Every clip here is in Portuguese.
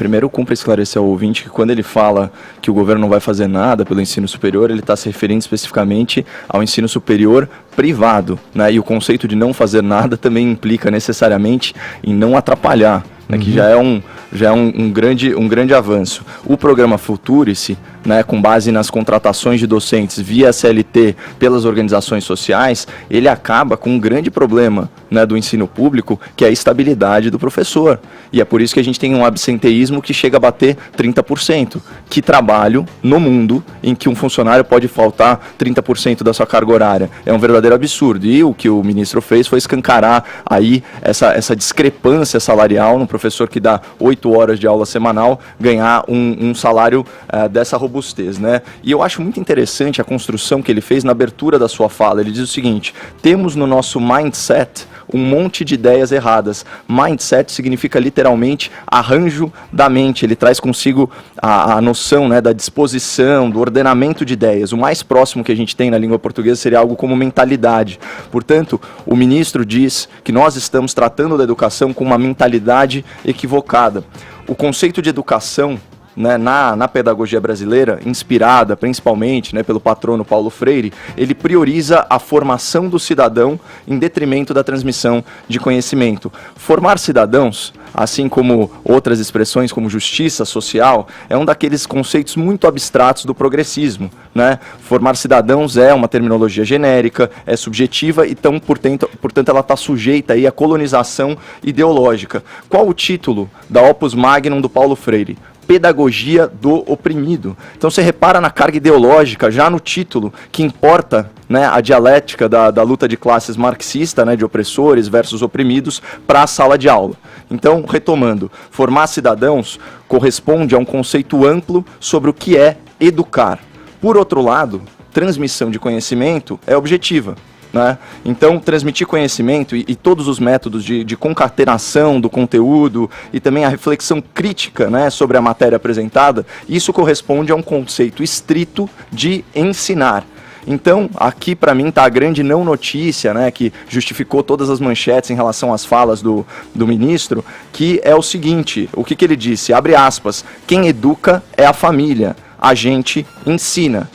primeiro cumpre esclarecer ao ouvinte que quando ele fala que o governo não vai fazer nada pelo ensino superior, ele está se referindo especificamente ao ensino superior privado, né? E o conceito de não fazer nada também implica necessariamente em não atrapalhar, né? Que já é um grande avanço. O programa Futurice, né, com base nas contratações de docentes via CLT pelas organizações sociais, ele acaba com um grande problema, né, do ensino público, que é a estabilidade do professor. E é por isso que a gente tem um absenteísmo que chega a bater 30%. Que trabalho no mundo em que um funcionário pode faltar 30% da sua carga horária? É um verdadeiro absurdo. E o que o ministro fez foi escancarar aí essa discrepância salarial no professor que dá 8 horas de aula semanal, ganhar um salário dessa robustez, né? E eu acho muito interessante a construção que ele fez na abertura da sua fala. Ele diz o seguinte: temos no nosso mindset um monte de ideias erradas. Mindset significa literalmente arranjo da mente. Ele traz consigo a noção, né, da disposição, do ordenamento de ideias. O mais próximo que a gente tem na língua portuguesa seria algo como mentalidade. Portanto, o ministro diz que nós estamos tratando da educação com uma mentalidade equivocada. O conceito de educação, né, na pedagogia brasileira, inspirada principalmente, né, pelo patrono Paulo Freire, ele prioriza a formação do cidadão em detrimento da transmissão de conhecimento. Formar cidadãos, assim como outras expressões como justiça social, é um daqueles conceitos muito abstratos do progressismo, né? Formar cidadãos é uma terminologia genérica, é subjetiva e, então, portanto ela está sujeita aí à colonização ideológica. Qual o título da Opus Magnum do Paulo Freire? Pedagogia do oprimido. Então você repara na carga ideológica, já no título, que importa, né, a dialética da luta de classes marxista, né, de opressores versus oprimidos, para a sala de aula. Então, retomando, formar cidadãos corresponde a um conceito amplo sobre o que é educar. Por outro lado, transmissão de conhecimento é objetiva, né? Então, transmitir conhecimento e todos os métodos de concatenação do conteúdo e também a reflexão crítica, né, sobre a matéria apresentada, isso corresponde a um conceito estrito de ensinar. Então, aqui para mim está a grande não notícia, né, que justificou todas as manchetes em relação às falas do ministro, que é o seguinte: o que ele disse, abre aspas, quem educa é a família. A gente ensina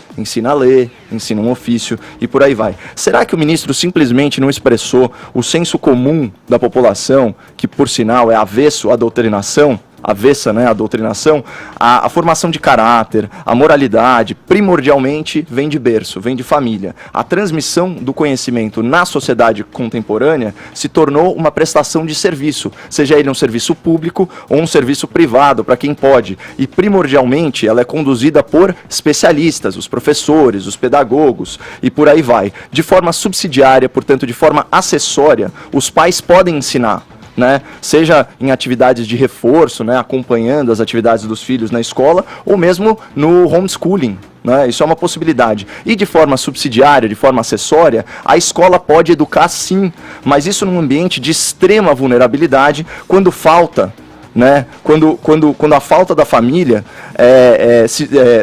a ler, ensina um ofício e por aí vai. Será que o ministro simplesmente não expressou o senso comum da população, que por sinal é avesso à doutrinação? Avessa, né, a doutrinação, a formação de caráter, a moralidade, primordialmente vem de berço, vem de família. A transmissão do conhecimento na sociedade contemporânea se tornou uma prestação de serviço, seja ele um serviço público ou um serviço privado, para quem pode. E primordialmente ela é conduzida por especialistas, os professores, os pedagogos e por aí vai. De forma subsidiária, portanto de forma acessória, os pais podem ensinar, né? Seja em atividades de reforço, né, acompanhando as atividades dos filhos na escola, ou mesmo no homeschooling, né? Isso é uma possibilidade. E de forma subsidiária, de forma acessória, a escola pode educar sim, mas isso num ambiente de extrema vulnerabilidade, quando falta, né, quando a falta da família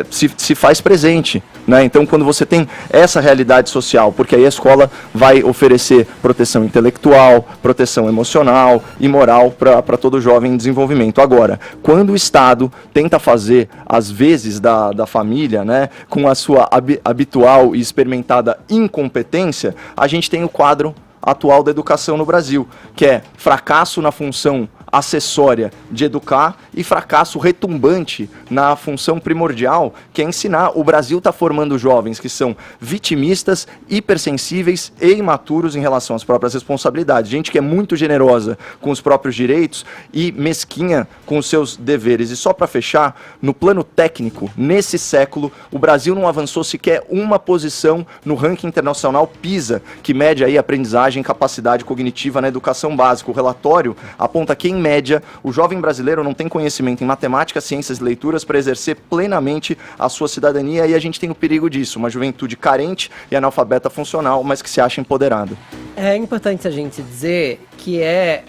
se faz presente. Né? Então, quando você tem essa realidade social, porque aí a escola vai oferecer proteção intelectual, proteção emocional e moral para todo jovem em desenvolvimento. Agora, quando o Estado tenta fazer as vezes da família, né, com a sua habitual e experimentada incompetência, a gente tem o quadro atual da educação no Brasil, que é fracasso na função acessória de educar e fracasso retumbante na função primordial, que é ensinar. O Brasil está formando jovens que são vitimistas, hipersensíveis e imaturos em relação às próprias responsabilidades. Gente que é muito generosa com os próprios direitos e mesquinha com os seus deveres. E só para fechar, no plano técnico, nesse século, o Brasil não avançou sequer uma posição no ranking internacional PISA, que mede aí aprendizagem e capacidade cognitiva na educação básica. O relatório aponta que, em média, o jovem brasileiro não tem conhecimento em matemática, ciências e leituras para exercer plenamente a sua cidadania, e a gente tem o perigo disso, uma juventude carente e analfabeta funcional, mas que se acha empoderada. É importante a gente dizer que é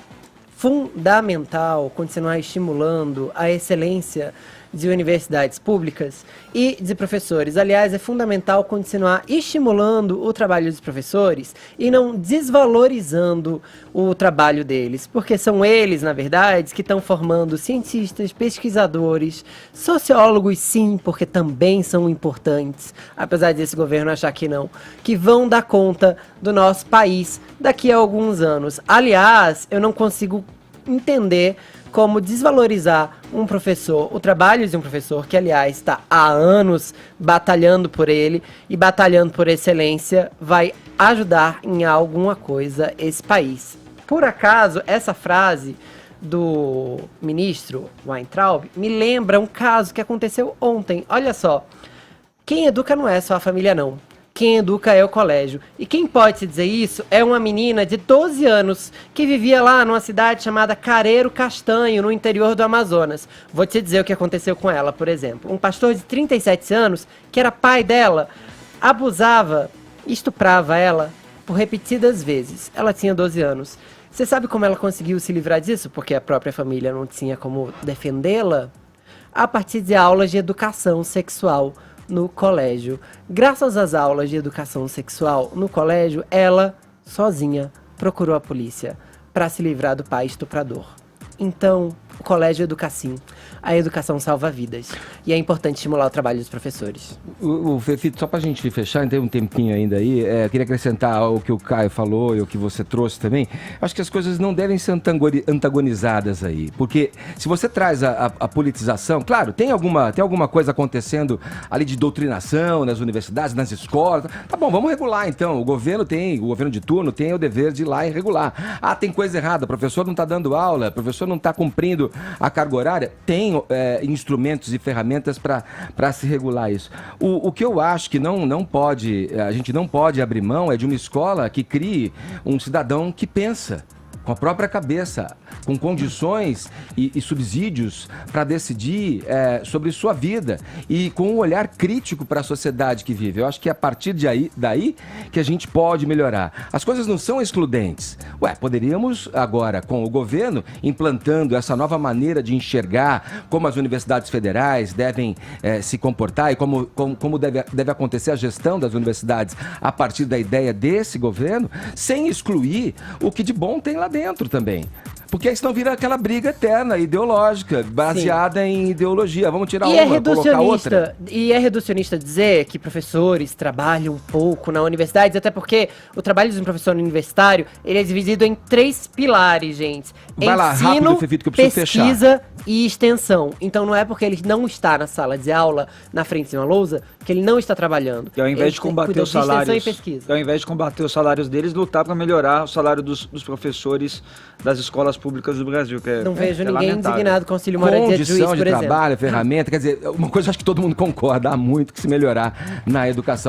fundamental continuar estimulando a excelência de universidades públicas e de professores. Aliás, é fundamental continuar estimulando o trabalho dos professores e não desvalorizando o trabalho deles, porque são eles, na verdade, que estão formando cientistas, pesquisadores, sociólogos, sim, porque também são importantes, apesar desse governo achar que não, que vão dar conta do nosso país daqui a alguns anos. Aliás, eu não consigo entender como desvalorizar um professor, o trabalho de um professor, que aliás está há anos batalhando por ele e batalhando por excelência, vai ajudar em alguma coisa esse país. Por acaso, essa frase do ministro Weintraub me lembra um caso que aconteceu ontem. Olha só, quem educa não é só a família, não. Quem educa é o colégio. E quem pode se dizer isso é uma menina de 12 anos que vivia lá numa cidade chamada Careiro Castanho, no interior do Amazonas. Vou te dizer o que aconteceu com ela, por exemplo. Um pastor de 37 anos, que era pai dela, abusava, estuprava ela por repetidas vezes. Ela tinha 12 anos. Você sabe como ela conseguiu se livrar disso? Porque a própria família não tinha como defendê-la? A partir de aulas de educação sexual no colégio. Graças às aulas de educação sexual no colégio, ela, sozinha, procurou a polícia para se livrar do pai estuprador. Então, o colégio educa sim. A educação salva vidas. E é importante estimular o trabalho dos professores. O Fefito, só para a gente fechar, tem um tempinho ainda aí, queria acrescentar o que o Caio falou e o que você trouxe também. Acho que as coisas não devem ser antagonizadas aí. Porque se você traz a politização, claro, tem alguma coisa acontecendo ali de doutrinação nas universidades, nas escolas. Tá bom, vamos regular então. O governo de turno tem o dever de ir lá e regular. Ah, tem coisa errada, o professor não está dando aula, o professor não está cumprindo a carga horária. Tem instrumentos e ferramentas para se regular isso. O que eu acho que a gente não pode abrir mão é de uma escola que crie um cidadão que pensa com a própria cabeça, com condições e subsídios para decidir sobre sua vida e com um olhar crítico para a sociedade que vive. Eu acho que é a partir daí que a gente pode melhorar. As coisas não são excludentes. Poderíamos agora, com o governo, implantando essa nova maneira de enxergar como as universidades federais devem se comportar e como deve acontecer a gestão das universidades a partir da ideia desse governo, sem excluir o que de bom tem lá dentro também. Porque aí senão vira aquela briga eterna, ideológica, baseada Sim. em ideologia. Vamos tirar uma, colocar outra. E é reducionista dizer que professores trabalham um pouco na universidade, até porque o trabalho de um professor universitário, ele é dividido em 3 pilares, gente. Vai lá, rápido, Fefito, que eu preciso pesquisa fechar. E extensão. Então não é porque ele não está na sala de aula, na frente de uma lousa, que ele não está trabalhando. E ao invés de combater os salários, ao invés de combater os salários deles, lutar para melhorar o salário dos professores das escolas públicas do Brasil, que não vejo ninguém indignado com o auxílio moradia de juiz, por exemplo. Condição de trabalho, ferramenta, quer dizer, uma coisa acho que todo mundo concorda, há muito que se melhorar na educação.